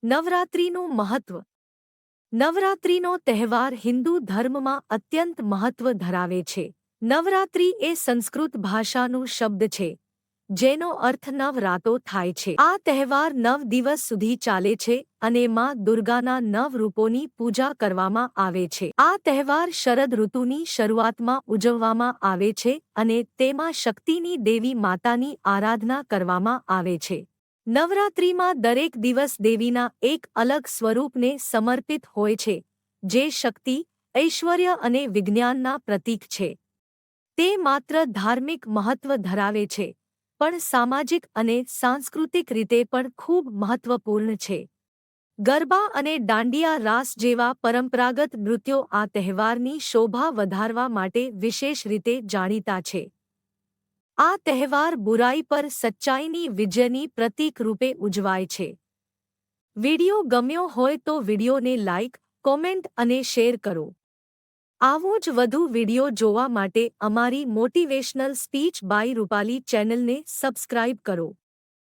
નવરાત્રિનું મહત્વ. નવરાત્રિનો તહેવાર હિન્દુ ધર્મમાં અત્યંત મહત્વ ધરાવે છે. નવરાત્રિ એ સંસ્કૃત ભાષાનું શબ્દ છે, જેનો અર્થ નવ રાતો થાય છે. આ તહેવાર 9 દિવસ સુધી ચાલે છે અને માં દુર્ગાના 9 રૂપોની પૂજા કરવામાં આવે છે. આ તહેવાર શરદ ઋતુની શરૂઆતમાં ઉજવવામાં આવે છે અને તેમાં શક્તિની દેવી માતાની આરાધના કરવામાં આવે છે. નવરાત્રિમાં દરેક દિવસ દેવીના એક અલગ સ્વરૂપને સમર્પિત હોય છે, જે શક્તિ, ઐશ્વર્ય અને વિજ્ઞાનના પ્રતીક છે. તે માત્ર ધાર્મિક મહત્વ ધરાવે છે, પણ સામાજિક અને સાંસ્કૃતિક રીતે પણ ખૂબ મહત્વપૂર્ણ છે. ગરબા અને દાંડિયા રાસ જેવા પરંપરાગત નૃત્યો આ તહેવારની શોભા વધારવા માટે વિશેષ રીતે જાણીતા છે. આ તહેવાર બુરાઈ પર સચ્ચાઈની વિજયની પ્રતીક રૂપે ઉજવાય છે. વિડિયો ગમ્યો હોય તો વિડિયોને લાઇક, કોમેન્ટ અને શેર કરો. આવો જ વધુ વિડિયો જોવા માટે અમારી મોટિવેશનલ સ્પીચ બાય રૂપાલી ચેનલને સબસ્ક્રાઇબ કરો.